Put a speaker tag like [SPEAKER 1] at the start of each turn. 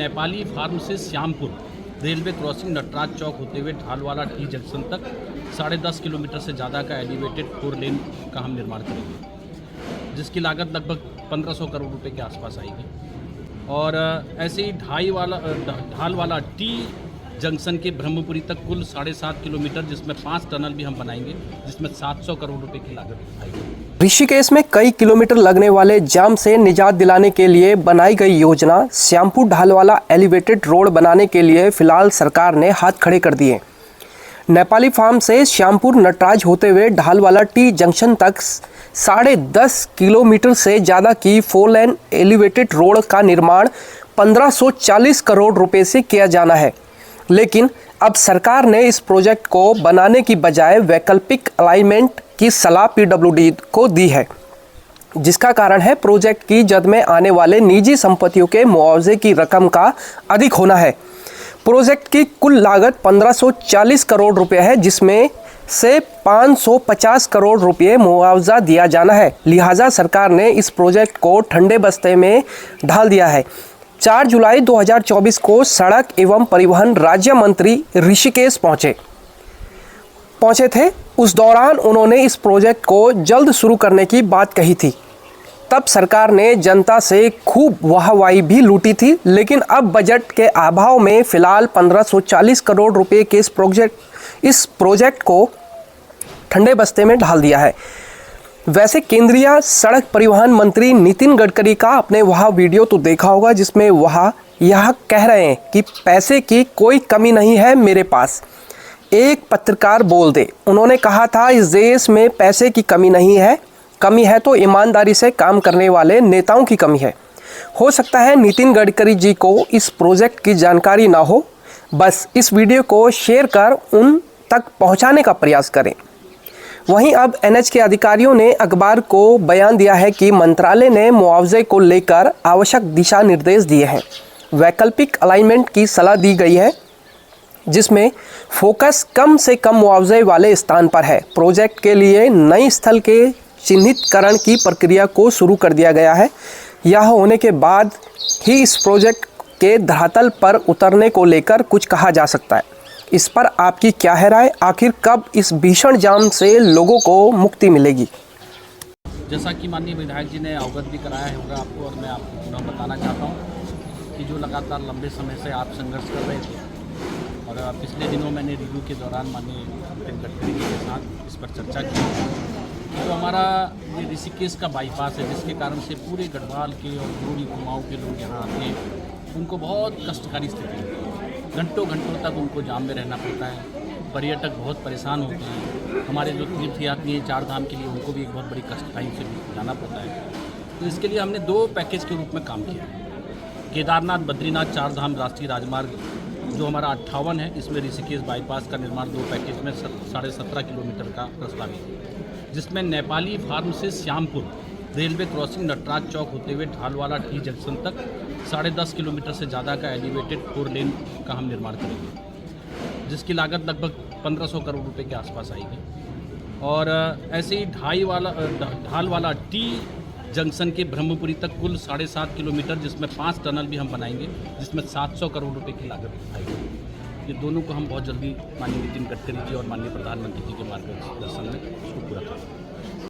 [SPEAKER 1] Nepali farm से Shyampur railway crossing Nataraj चौक होते हुए ढालवाला टी जंक्शन तक 10.5 किलोमीटर से ज़्यादा का एलिवेटेड 4 लेन का हम निर्माण करेंगे, जिसकी लागत लगभग 1500 करोड़ रुपए के आसपास आएगी। और ऐसे ही ढालवाला टी जंक्शन के ब्रह्मपुरी तक कुल 7.5 किलोमीटर, जिसमें 5 टनल भी हम बनाएंगे, जिसमें 700 करोड़ रुपए की लागत आएगी।
[SPEAKER 2] ऋषिकेश में कई किलोमीटर लगने वाले जाम से निजात दिलाने के लिए बनाई गई योजना श्यामपुर ढालवाला एलिवेटेड रोड बनाने के लिए फिलहाल सरकार ने हाथ खड़े कर दिए। नेपाली फार्म से श्यामपुर नटराज होते हुए ढालवाला टी जंक्शन तक 10.5 किलोमीटर से ज़्यादा की 4 लेन एलिवेटेड रोड का निर्माण 1540 करोड़ रुपए से किया जाना है। लेकिन अब सरकार ने इस प्रोजेक्ट को बनाने की बजाय वैकल्पिक अलाइनमेंट की सलाह पीडब्ल्यूडी को दी है, जिसका कारण है प्रोजेक्ट की जद में आने वाले निजी संपत्तियों के मुआवजे की रकम का अधिक होना है। प्रोजेक्ट की कुल लागत 1540 करोड़ रुपए है, जिसमें से 550 करोड़ रुपए मुआवजा दिया जाना है। लिहाजा सरकार ने इस प्रोजेक्ट को ठंडे बस्ते में ढाल दिया है। 4 जुलाई 2024 को सड़क एवं परिवहन राज्य मंत्री ऋषिकेश पहुंचे थे। उस दौरान उन्होंने इस प्रोजेक्ट को जल्द शुरू करने की बात कही थी। तब सरकार ने जनता से खूब वाहवाही भी लूटी थी, लेकिन अब बजट के अभाव में फिलहाल 1540 करोड़ रुपए के इस प्रोजेक्ट को ठंडे बस्ते में ढाल दिया है। वैसे केंद्रीय सड़क परिवहन मंत्री नितिन गडकरी का आपने वह वीडियो तो देखा होगा, जिसमें वह यह कह रहे हैं कि पैसे की कोई कमी नहीं है मेरे पास। एक पत्रकार बोल दे, उन्होंने कहा था इस देश में पैसे की कमी नहीं है, कमी है तो ईमानदारी से काम करने वाले नेताओं की कमी है। हो सकता है नितिन गडकरी जी को इस प्रोजेक्ट की जानकारी ना हो, बस इस वीडियो को शेयर कर उन तक पहुंचाने का प्रयास करें। वहीं अब एनएच के अधिकारियों ने अखबार को बयान दिया है कि मंत्रालय ने मुआवजे को लेकर आवश्यक दिशा निर्देश दिए हैं। वैकल्पिक अलाइनमेंट की सलाह दी गई है, जिसमें फोकस कम से कम मुआवजे वाले स्थान पर है। प्रोजेक्ट के लिए नए स्थल के चिन्हितकरण की प्रक्रिया को शुरू कर दिया गया है। यह होने के बाद ही इस प्रोजेक्ट के धरातल पर उतरने को लेकर कुछ कहा जा सकता है। इस पर आपकी क्या है राय? आखिर कब इस भीषण जाम से लोगों को मुक्ति मिलेगी?
[SPEAKER 1] जैसा कि माननीय विधायक जी ने अवगत भी कराया होगा आपको, और मैं आपको पुनः बताना चाहता हूँ कि जो लगातार लंबे समय से आप संघर्ष कर रहे थे, और पिछले दिनों मैंने रिव्यू के दौरान माननीय नितिन गडकरी जी के साथ इस पर चर्चा की। तो हमारा ये ऋषिकेश का बाईपास है, जिसके कारण से पूरे गढ़वाल के और जोड़ी कुमाऊँ के लोग यहाँ आते हैं। उनको बहुत कष्टकारी स्थिति है, घंटों तक उनको जाम में रहना पड़ता है। पर्यटक बहुत परेशान होते हैं। हमारे जो तीर्थयात्री हैं 4 धाम के लिए, उनको भी एक बहुत बड़ी कष्टकारी से जाना पड़ता है। तो इसके लिए हमने 2 पैकेज के रूप में काम किया। केदारनाथ बद्रीनाथ 4 धाम राष्ट्रीय राजमार्ग जो हमारा 58 है, इसमें ऋषिकेश बाईपास का निर्माण 2 पैकेज में 17.5 किलोमीटर का प्रस्तावित है, जिसमें नेपाली फार्म से श्यामपुर रेलवे क्रॉसिंग नटराज चौक होते हुए ढालवाला टी जंक्शन तक 10.5 किलोमीटर से ज़्यादा का एलिवेटेड 4 लेन का हम निर्माण करेंगे, जिसकी लागत लगभग 1500 करोड़ रुपए के आसपास आएगी। और ऐसे ही ढालवाला टी जंक्शन के ब्रह्मपुरी तक कुल 7.5 किलोमीटर, जिसमें 5 टनल भी हम बनाएंगे, जिसमें 700 करोड़ रुपए की लागत आएगी। ये दोनों को हम बहुत जल्दी माननीय नितिन गडकरी जी और माननीय प्रधानमंत्री जी के मार्गदर्शन में इसको पूरा करेंगे।